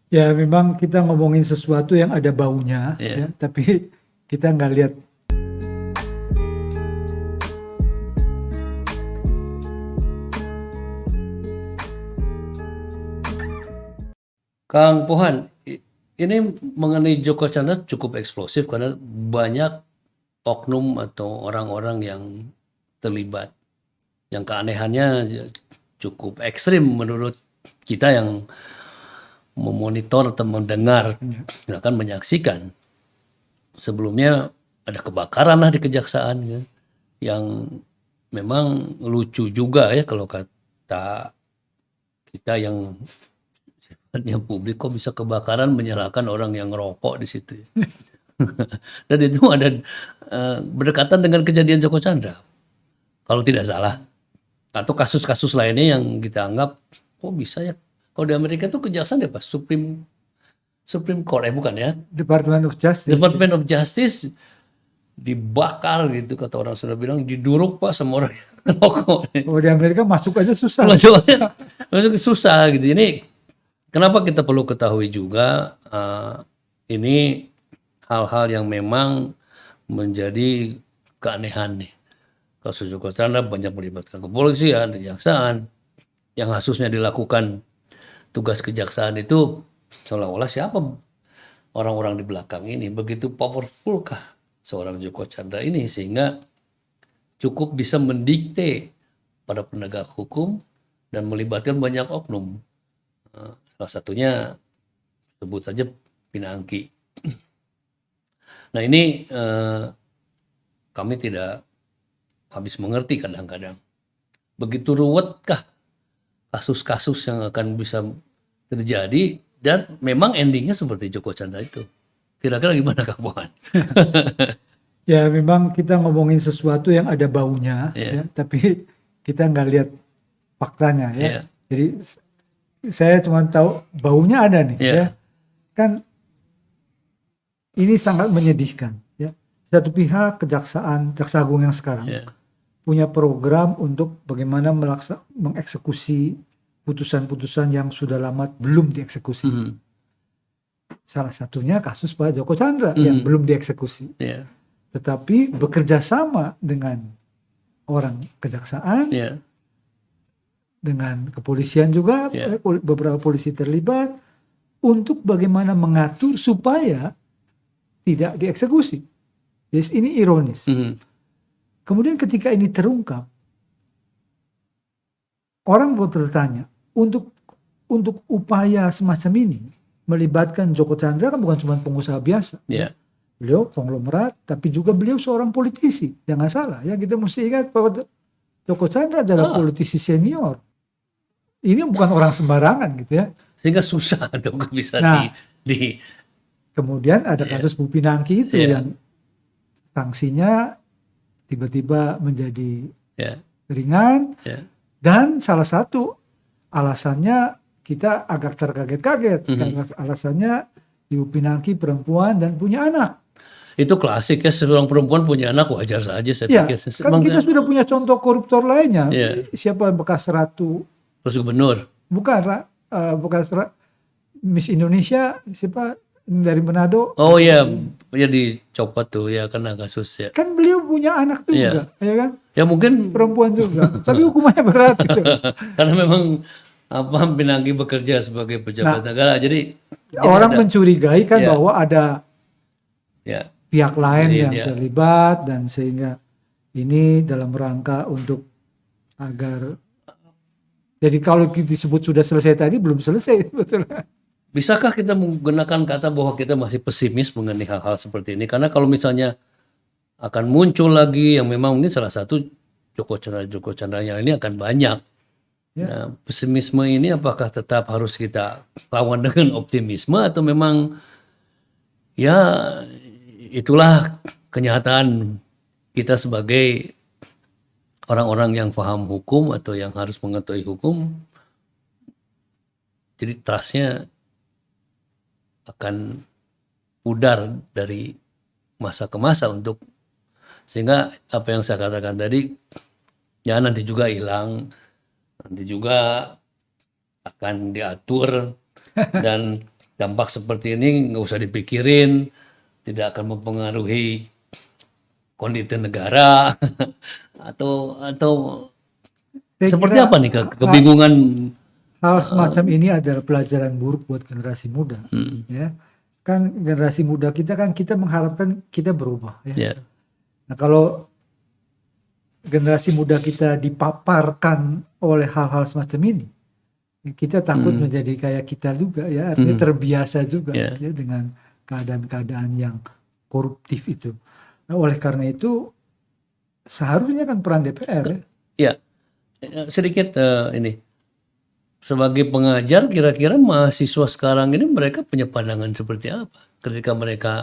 Ya memang kita ngomongin sesuatu yang ada baunya, Ya. ya, tapi kita nggak lihat. Kang Pohan, ini mengenai Joko Chandra cukup eksplosif karena banyak oknum atau orang-orang yang terlibat. Yang keanehannya cukup ekstrim menurut kita yang memonitor atau mendengar, bahkan menyaksikan. Sebelumnya ada kebakaran lah di kejaksaan ya, yang memang lucu juga ya kalau kata kita yang publik kok bisa kebakaran menyerahkan orang yang ngerokok di situ. Dan itu ada berdekatan dengan kejadian Joko Chandra kalau tidak salah, atau kasus-kasus lainnya yang kita anggap kok bisa ya, kalau di Amerika tuh kejaksaan ya Pak, Supreme Court bukan ya, Department of Justice. Department of Justice dibakar gitu, kata orang sudah bilang diduruk Pak sama orang yang ngerokok. Kalau di Amerika masuk aja susah. Masuk susah gitu. Ini kenapa kita perlu ketahui juga, ini hal-hal yang memang menjadi keanehan nih. Kasus Joko Chandra banyak melibatkan kepolisian, kejaksaan, yang kasusnya dilakukan tugas kejaksaan itu seolah-olah siapa orang-orang di belakang ini, begitu powerful kah seorang Joko Chandra ini sehingga cukup bisa mendikte pada penegak hukum dan melibatkan banyak oknum. Salah satunya sebut saja Pinangki. Nah ini kami tidak habis mengerti kadang-kadang. Begitu ruwetkah kasus-kasus yang akan bisa terjadi dan memang endingnya seperti Joko Chandra itu. Kira-kira gimana Kang Pohan? Ya memang kita ngomongin sesuatu yang ada baunya, Iya. ya, tapi kita nggak lihat faktanya, ya. Iya. Jadi saya cuma tahu baunya ada nih, Iya. ya. Kan ini sangat menyedihkan, ya. Satu pihak Jaksa Agung yang sekarang Iya. punya program untuk bagaimana mengeksekusi putusan-putusan yang sudah lama belum dieksekusi. Mhm. Salah satunya kasus Pak Joko Chandra yang belum dieksekusi. Iya. Tetapi bekerja sama dengan orang kejaksaan, Iya. dengan kepolisian juga, Iya. beberapa polisi terlibat untuk bagaimana mengatur supaya tidak dieksekusi. Jadi ini ironis. Mhm. Kemudian ketika ini terungkap, orang bertanya, untuk upaya semacam ini melibatkan Joko Chandra kan bukan cuma pengusaha biasa. Iya. Beliau konglomerat, tapi juga beliau seorang politisi. Jangan salah ya, kita mesti ingat bahwa Joko Chandra adalah politisi senior. Ini bukan orang sembarangan gitu ya. Sehingga susah untuk bisa Nah, di kemudian ada kasus Bu Pinangki itu Iya. yang sanksinya tiba-tiba menjadi ya, ringan, ya. dan salah satu alasannya kita agak terkaget-kaget karena alasannya Ibu Pinangki perempuan dan punya anak. Itu klasik ya, seorang perempuan punya anak wajar saja saya Ya, pikir. kan kita sudah punya contoh koruptor lainnya. Iya. Siapa bekas ratu, Terus gubernur. bukan Miss Indonesia, siapa dari Manado? Oh iya, ya dicopot tuh ya karena kasus ya. Kan beliau punya anak juga, ya kan? Ya mungkin Perempuan juga. Tapi hukumannya berat gitu. karena memang Pinangki bekerja sebagai pejabat negara, jadi Orang mencurigai kan Iya. bahwa ada ya pihak lain Iya, yang iya. terlibat, dan sehingga ini dalam rangka untuk agar, jadi kalau disebut sudah selesai tadi belum selesai sebetulnya. bisakah kita menggunakan kata bahwa kita masih pesimis mengenai hal-hal seperti ini? Karena kalau misalnya akan muncul lagi yang memang mungkin salah satu Joko Chandra yang ini akan banyak. Nah, pesimisme ini apakah tetap harus kita lawan dengan optimisme atau memang ya itulah kenyataan kita sebagai orang-orang yang paham hukum atau yang harus mengetahui hukum, jadi trustnya akan pudar dari masa ke masa untuk, sehingga apa yang saya katakan tadi ya nanti juga hilang, nanti juga akan diatur dan dampak seperti ini nggak usah dipikirin, tidak akan mempengaruhi kondisi negara atau Saya seperti kira apa nih kebingungan? hal semacam ini adalah pelajaran buruk buat generasi muda, ya. Kan generasi muda kita mengharapkan kita berubah, ya. Ya, Nah, kalau generasi muda kita dipaparkan oleh hal-hal semacam ini, kita takut menjadi kayak kita juga, ya. Artinya terbiasa juga, Ya. ya, dengan keadaan-keadaan yang koruptif itu. Nah, oleh karena itu seharusnya kan peran DPR, ya. ya. Sedikit ini sebagai pengajar, kira-kira mahasiswa sekarang ini mereka punya pandangan seperti apa ketika mereka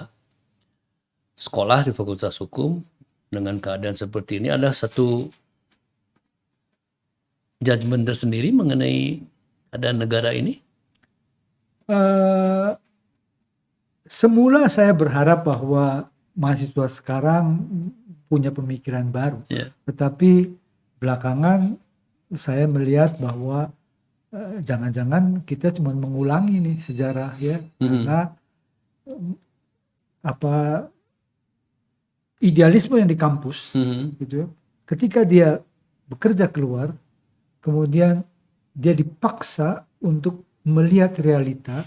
sekolah di Fakultas Hukum dengan keadaan seperti ini? Ada satu judgement tersendiri mengenai keadaan negara ini? Eh, Semula saya berharap bahwa mahasiswa sekarang punya pemikiran baru, Ya. tetapi belakangan saya melihat bahwa jangan-jangan kita cuma mengulangi nih sejarah, ya, karena apa idealisme yang di kampus gitu, ketika dia bekerja keluar, kemudian dia dipaksa untuk melihat realita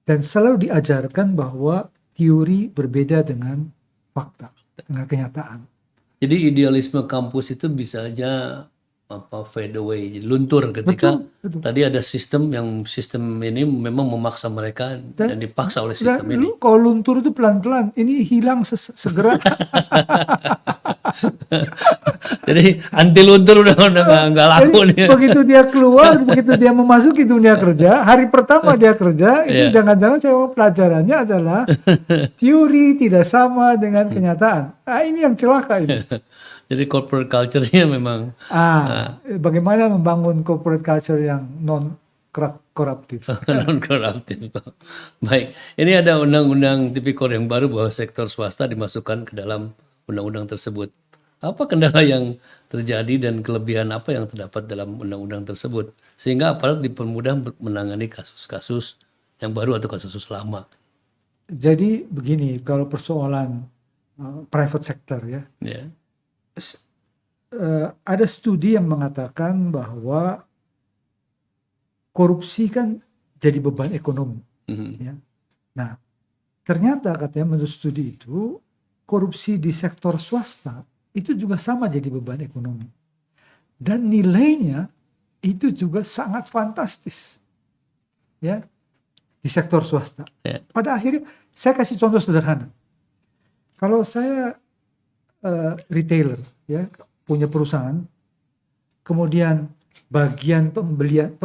dan selalu diajarkan bahwa teori berbeda dengan fakta, dengan kenyataan. Jadi idealisme kampus itu bisa aja fade away, jadi luntur ketika Betul. tadi ada sistem ini memang memaksa mereka dan dipaksa oleh sistem ini. Kalau luntur itu pelan-pelan, ini hilang segera. Jadi anti luntur udah nggak laku Jadi, nih. begitu dia keluar, begitu dia memasuki dunia kerja, hari pertama dia kerja, itu jangan-jangan pelajarannya adalah teori tidak sama dengan kenyataan. Nah, ini yang celaka ini. Jadi corporate culture-nya memang Bagaimana membangun corporate culture yang non koruptif. non-koruptif. Baik, ini ada undang-undang tipikor yang baru bahwa sektor swasta dimasukkan ke dalam undang-undang tersebut. Apa kendala yang terjadi dan kelebihan apa yang terdapat dalam undang-undang tersebut sehingga aparat dipermudah menangani kasus-kasus yang baru atau kasus lama? Jadi begini, kalau persoalan private sector, ya, Ya. ada studi yang mengatakan bahwa korupsi kan jadi beban ekonomi. Ya. Nah, ternyata katanya menurut studi itu korupsi di sektor swasta itu juga sama jadi beban ekonomi. Dan nilainya itu juga sangat fantastis. Ya, di sektor swasta. Ya. Pada akhirnya saya kasih contoh sederhana. Kalau saya retailer, ya, punya perusahaan, kemudian bagian pembelian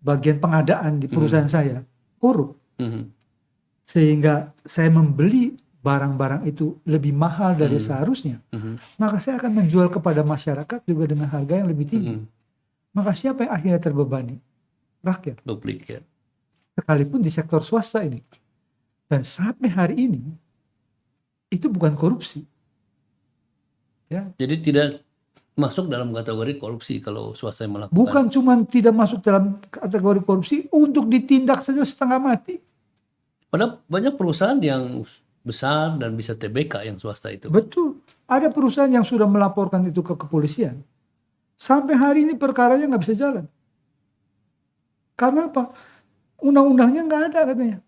bagian pengadaan di perusahaan saya korup, sehingga saya membeli barang-barang itu lebih mahal dari seharusnya, maka saya akan menjual kepada masyarakat juga dengan harga yang lebih tinggi. Maka siapa yang akhirnya terbebani? Rakyat. Duplikat. Sekalipun di sektor swasta ini. Dan sampai hari ini itu bukan korupsi. Ya. Jadi tidak masuk dalam kategori korupsi kalau swasta yang melakukan. Bukan cuma tidak masuk dalam kategori korupsi, untuk ditindak saja setengah mati. Padahal banyak perusahaan yang besar dan bisa TBK yang swasta itu. Betul. Ada perusahaan yang sudah melaporkan itu ke kepolisian. Sampai hari ini perkaranya nggak bisa jalan. Karena apa? Undang-undangnya nggak ada katanya.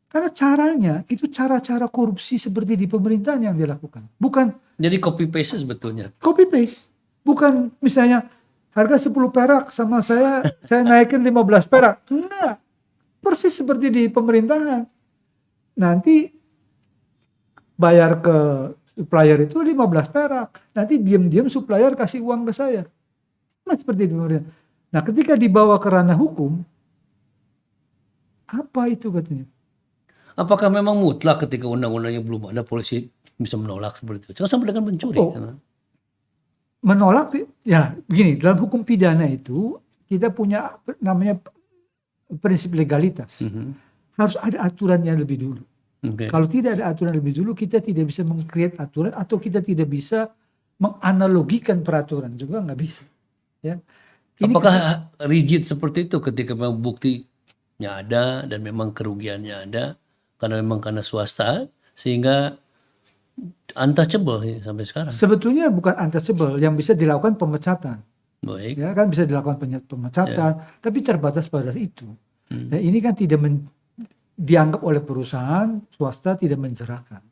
Karena caranya itu cara-cara korupsi seperti di pemerintahan yang dilakukan. Bukan Jadi copy paste sebetulnya. copy paste. Bukan misalnya harga 10 perak sama saya naikin 15 perak. Enggak. Persis seperti di pemerintahan. Nanti bayar ke supplier itu 15 perak. Nanti diam-diam supplier kasih uang ke saya. Nah, seperti di pemerintahan. Nah, ketika dibawa ke ranah hukum, apa itu katanya? Apakah memang mutlak ketika undang-undangnya belum ada polisi bisa menolak seperti itu? Jangan sampai dengan mencuri. Oh. Menolak, ya begini, dalam hukum pidana itu kita punya namanya prinsip legalitas. Harus ada aturan yang lebih dulu. Okay. Kalau tidak ada aturan lebih dulu, kita tidak bisa meng-create aturan atau kita tidak bisa menganalogikan peraturan juga nggak bisa. Ya. Ini Apakah rigid seperti itu ketika memang bukti untung-untungnya ada dan memang kerugiannya ada karena swasta sehingga untouchable sampai sekarang. Sebetulnya bukan untouchable, yang bisa dilakukan pemecatan. Baik. Ya kan bisa dilakukan pemecatan, tapi terbatas pada itu. Dan ini kan tidak dianggap oleh perusahaan swasta tidak mencerahkan.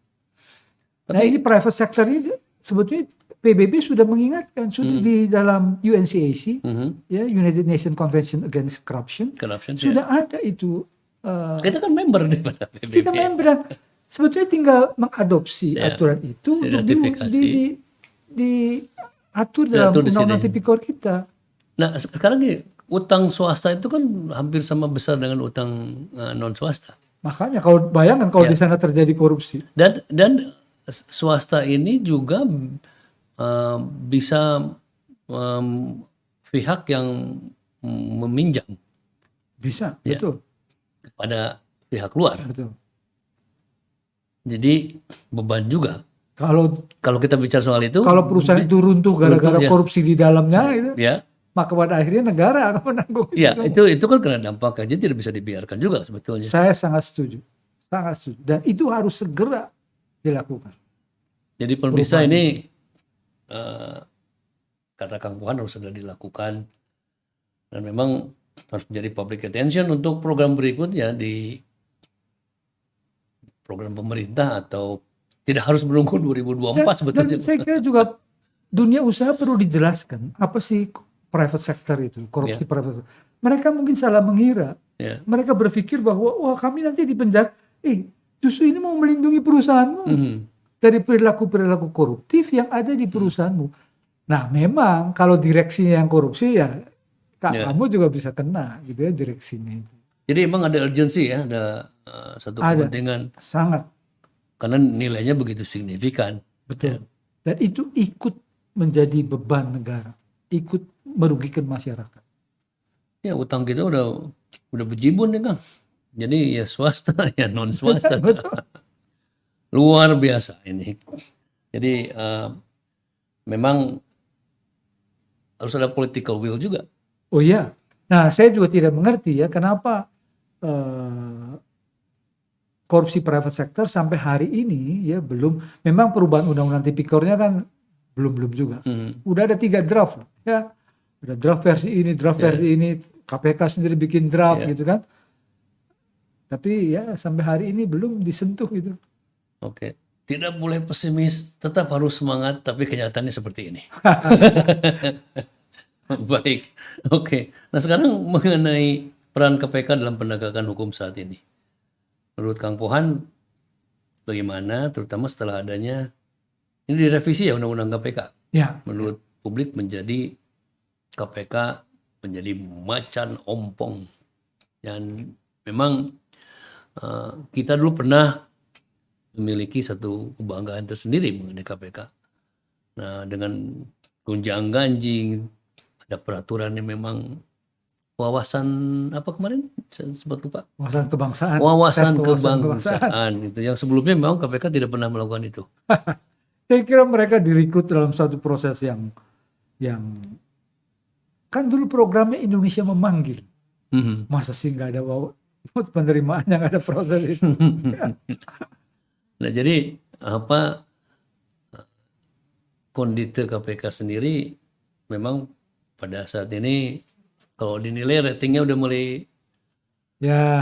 Nah ini private sector ini sebetulnya PBB sudah mengingatkan sudah di dalam UNCAC, ya United Nations Convention Against Corruption, sudah ada itu. Kita kan member daripada PBB. Kita member dan sebetulnya tinggal mengadopsi aturan itu untuk diatur dalam undang-undang tipikor kita. Nah sekarang gini, utang swasta itu kan hampir sama besar dengan utang non swasta. Makanya kalau bayangkan kalau di sana terjadi korupsi. Dan swasta ini juga bisa pihak yang meminjam. Bisa, ya, betul. Kepada pihak luar. Betul. Jadi beban juga. Kalau kita bicara soal itu, kalau perusahaan itu runtuh gara-gara korupsi di dalamnya, itu, maka pada akhirnya negara akan menanggung. Ya, itu kan kena dampak aja, tidak bisa dibiarkan juga sebetulnya. Saya sangat setuju, dan itu harus segera dilakukan. Jadi pemirsa ini kata Kang Puhan harus segera dilakukan dan memang harus menjadi public attention untuk program berikutnya di program pemerintah atau tidak harus menunggu 2024 sebetulnya. Dan saya kira juga dunia usaha perlu dijelaskan apa sih private sector itu, korupsi private sector. Mereka mungkin salah mengira. Mereka berpikir bahwa wah kami nanti dipenjara. Justru ini mau melindungi perusahaanmu dari perilaku-perilaku koruptif yang ada di perusahaanmu. Nah memang kalau direksinya yang korupsi ya kamu juga bisa kena gitu ya direksinya itu. Jadi emang ada urgensi ya, ada satu kepentingan. Sangat. Karena nilainya begitu signifikan. Betul. Dan itu ikut menjadi beban negara, ikut merugikan masyarakat. Ya utang kita udah bejibun ya Kang. Jadi ya swasta ya non swasta. Luar biasa ini. Jadi memang harus ada political will juga. Oh iya. Nah saya juga tidak mengerti ya kenapa korupsi private sector sampai hari ini ya belum, memang perubahan undang-undang tipikornya kan belum juga. Udah ada 3 draft ya. Udah draft versi ini, versi ini, KPK sendiri bikin draft gitu kan. Tapi ya sampai hari ini belum disentuh gitu. Oke. Tidak boleh pesimis, tetap harus semangat, tapi kenyataannya seperti ini. Baik. Oke. Nah, sekarang mengenai peran KPK dalam penegakan hukum saat ini. Menurut Kang Pohan, bagaimana terutama setelah adanya, ini direvisi ya Undang-Undang KPK. Ya. Menurut publik menjadi KPK menjadi macan ompong. Dan memang kita dulu pernah memiliki satu kebanggaan tersendiri mengenai KPK. Nah dengan gonjang ganjing, ada peraturan yang memang wawasan apa kemarin sempat lupa, wawasan kebangsaan itu yang sebelumnya memang KPK tidak pernah melakukan itu. Saya kira mereka direkrut dalam satu proses yang kan dulu programnya Indonesia Memanggil. Masa sih nggak ada penerimaan yang ada proses itu. Nah jadi apa kondite KPK sendiri memang pada saat ini kalau dinilai ratingnya udah mulai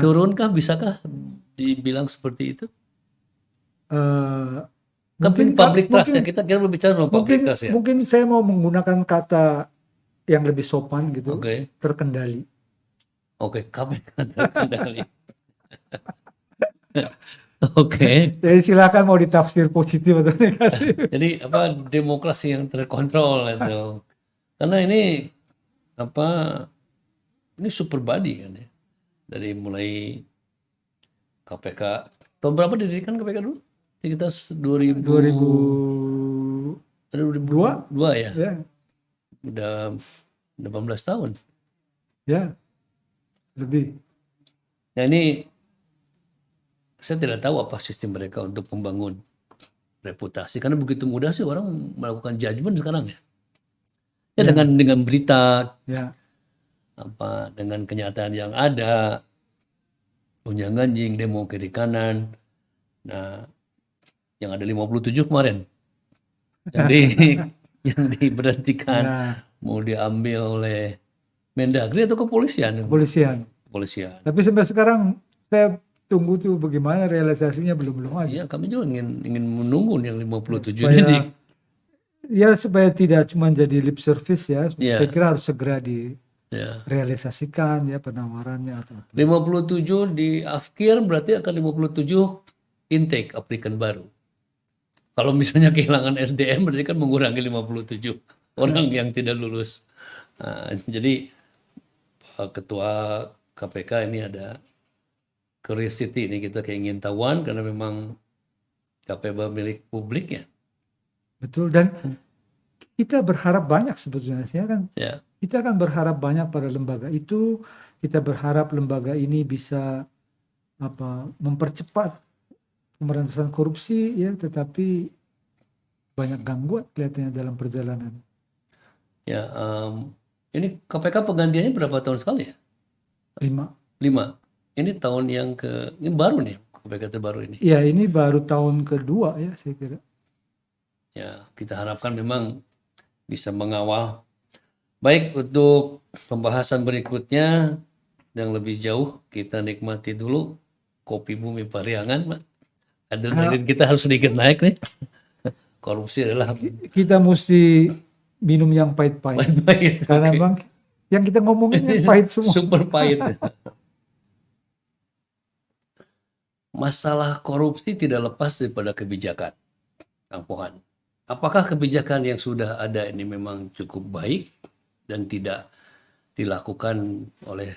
turunkah, bisakah dibilang seperti itu? Mungkin public trust ya, kita berbicara tentang public trust ya. Mungkin saya mau menggunakan kata yang lebih sopan gitu, terkendali. Oke, KPK terkendali. Oke. Jadi silakan mau ditafsir positif atau negatif. Jadi apa demokrasi yang terkontrol itu. Karena ini apa ini super body kan ya. Dari mulai KPK tahun berapa didirikan KPK dulu? Kita 2002 ya. Udah 18 tahun. Ya. Lebih. Nah ini saya tidak tahu apa sistem mereka untuk membangun reputasi karena begitu mudah sih orang melakukan judgement sekarang ya. Dengan berita, dengan kenyataan yang ada, gonjang-ganjing, demo kiri kanan. Nah, yang ada 57 kemarin yang yang diberhentikan, Ya, mau diambil oleh Mendagri atau kepolisian? kepolisian. Kepolisian. Tapi sampai sekarang saya tunggu tuh bagaimana realisasinya, belum ada. Iya, kami juga ingin menunggu nih yang 57 Supaya ini. supaya tidak cuma jadi lip service ya. Iya. Saya kira harus segera Ya. direalisasikan ya penawarannya atau apa. 57 di akhir berarti akan 57 intake aplikan baru. Kalau misalnya kehilangan SDM berarti kan mengurangi 57 orang yang tidak lulus. Nah, jadi Ketua KPK ini ada curiosity, ini kita keingin tahuan karena memang KPK milik publik ya. Betul, dan kita berharap banyak sebetulnya ya kan. Ya. Kita akan berharap banyak pada lembaga itu. Kita berharap lembaga ini bisa mempercepat pemberantasan korupsi ya, tetapi banyak gangguan kelihatannya dalam perjalanan. Ya, ini KPK penggantiannya berapa tahun sekali ya? 5. 5. Ini tahun yang ini baru nih KPK terbaru ini. Ya, ini baru tahun kedua ya saya kira. Ya, kita harapkan memang bisa mengawal. Baik, untuk pembahasan berikutnya yang lebih jauh kita nikmati dulu kopi Bumi Pariangan, Pak. Adrenalin kita harus sedikit naik nih. Korupsi adalah Kita mesti minum yang pahit-pahit. pahit. Karena bang, yang kita ngomongin yang pahit semua. Super pahit. Masalah korupsi tidak lepas daripada kebijakan, Kang Pohan. Apakah kebijakan yang sudah ada ini memang cukup baik dan tidak dilakukan oleh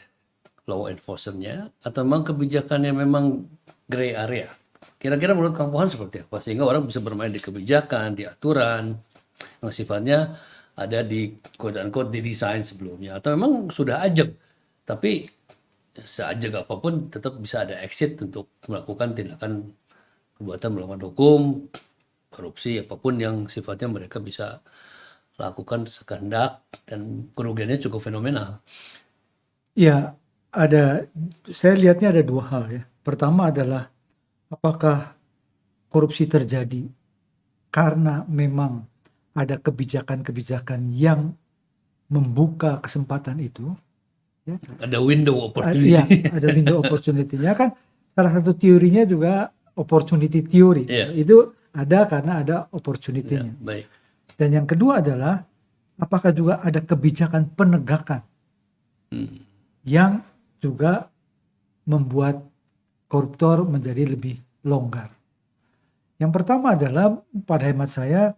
law enforcement-nya, atau memang kebijakannya memang gray area? Kira-kira menurut Kang Pohan seperti apa? Sehingga orang bisa bermain di kebijakan, di aturan yang sifatnya ada di quote-unquote didesain sebelumnya, atau memang sudah ajak, tapi seajak apapun tetap bisa ada exit untuk melakukan tindakan perbuatan melawan hukum, korupsi, apapun yang sifatnya mereka bisa lakukan sekehendak dan kerugiannya cukup fenomenal. Ya, saya lihatnya ada dua hal ya. Pertama adalah apakah korupsi terjadi karena memang ada kebijakan-kebijakan yang membuka kesempatan itu. Ya. Ada window opportunity. Iya, ada window opportunity-nya kan. Salah satu teorinya juga opportunity theory. Iya. Itu ada karena ada opportunity-nya. Ya, baik. Dan yang kedua adalah apakah juga ada kebijakan penegakan yang juga membuat koruptor menjadi lebih longgar. Yang pertama adalah pada hemat saya,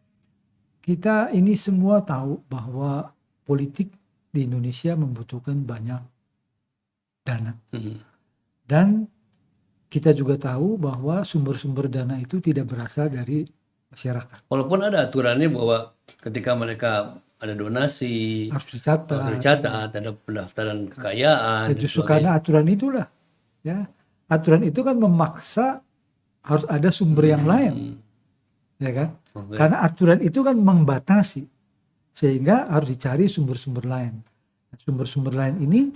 kita ini semua tahu bahwa politik di Indonesia membutuhkan banyak dana. Dan kita juga tahu bahwa sumber-sumber dana itu tidak berasal dari masyarakat. Walaupun ada aturannya bahwa ketika mereka ada donasi, Harus dicatat. ada pendaftaran kekayaan. Ya, justru karena aturan itulah, ya, aturan itu kan memaksa harus ada sumber yang lain, ya kan? Okay. Karena aturan itu kan membatasi, sehingga harus dicari sumber-sumber lain. Sumber-sumber lain ini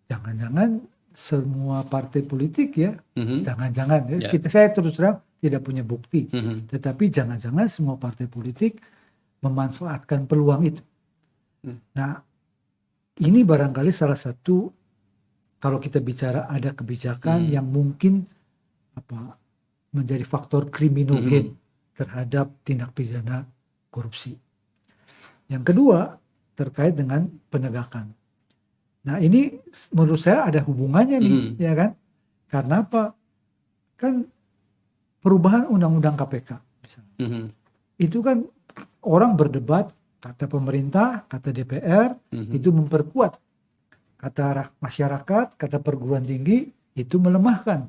jangan-jangan semua partai politik ya, jangan-jangan ya. Saya terus terang tidak punya bukti, tetapi jangan-jangan semua partai politik memanfaatkan peluang itu. Nah, ini barangkali salah satu, kalau kita bicara ada kebijakan yang mungkin menjadi faktor kriminogen terhadap tindak pidana korupsi. Yang kedua terkait dengan penegakan. Nah, ini menurut saya ada hubungannya nih, ya kan? Karena apa? Kan perubahan undang-undang KPK misalnya. Itu kan orang berdebat, kata pemerintah, kata DPR, itu memperkuat. Kata masyarakat, kata perguruan tinggi, itu melemahkan.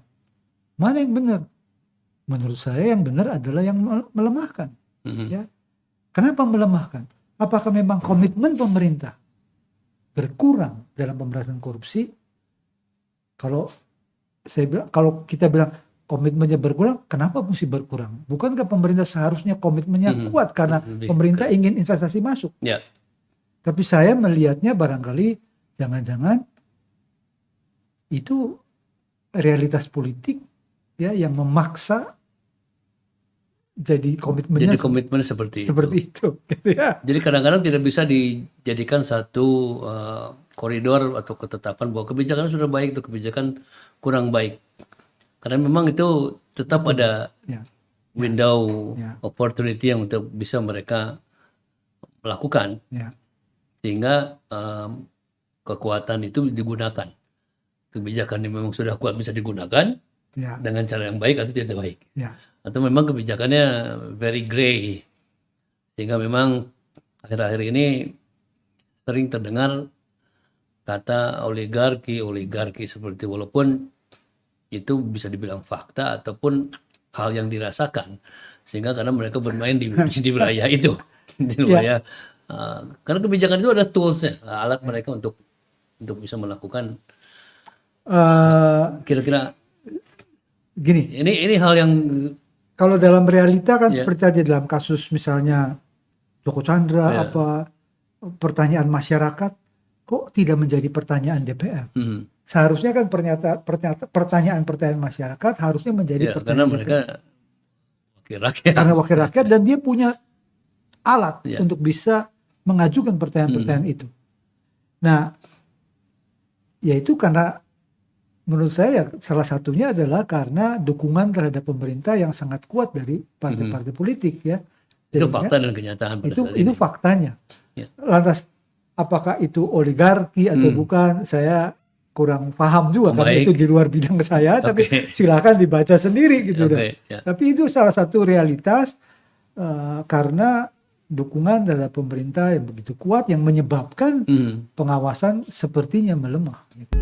Mana yang benar? Menurut saya yang benar adalah yang melemahkan. Ya. Kenapa melemahkan? Apakah memang komitmen pemerintah berkurang dalam pemberantasan korupsi? Kalau kita bilang komitmennya berkurang, kenapa mesti berkurang? Bukankah pemerintah seharusnya komitmennya kuat karena pemerintah ingin investasi masuk? Ya. Tapi saya melihatnya barangkali jangan-jangan itu realitas politik ya yang memaksa jadi komitmennya Jadi komitmen seperti itu. itu gitu ya. Jadi kadang-kadang tidak bisa dijadikan satu koridor atau ketetapan bahwa kebijakan sudah baik atau kebijakan kurang baik. Karena memang itu tetap ada Ya, window Ya. opportunity yang untuk bisa mereka melakukan, ya, sehingga kekuatan itu digunakan. Kebijakan yang memang sudah kuat bisa digunakan ya, dengan cara yang baik atau tidak baik. ya, Atau memang kebijakannya very gray, sehingga memang akhir-akhir ini sering terdengar kata oligarki seperti, walaupun itu bisa dibilang fakta ataupun hal yang dirasakan, sehingga karena mereka bermain di wilayah itu, di wilayah karena kebijakan itu ada toolsnya, alat mereka untuk bisa melakukan kira-kira gini. ini hal yang Kalau dalam realita kan seperti tadi dalam kasus misalnya Joko Chandra pertanyaan masyarakat kok tidak menjadi pertanyaan DPR. Seharusnya kan pertanyaan masyarakat harusnya menjadi karena pertanyaan mereka wakil rakyat. Karena wakil rakyat dan dia punya alat untuk bisa mengajukan pertanyaan-pertanyaan itu. Nah, yaitu karena menurut saya salah satunya adalah karena dukungan terhadap pemerintah yang sangat kuat dari partai-partai politik ya. Itu fakta dan kenyataan pada saat Itu ini. faktanya. Ya. Lantas apakah itu oligarki atau bukan? Saya kurang paham juga karena itu di luar bidang saya. Tapi silakan dibaca sendiri gitu. Tapi itu salah satu realitas karena dukungan terhadap pemerintah yang begitu kuat yang menyebabkan pengawasan sepertinya melemah. Gitu.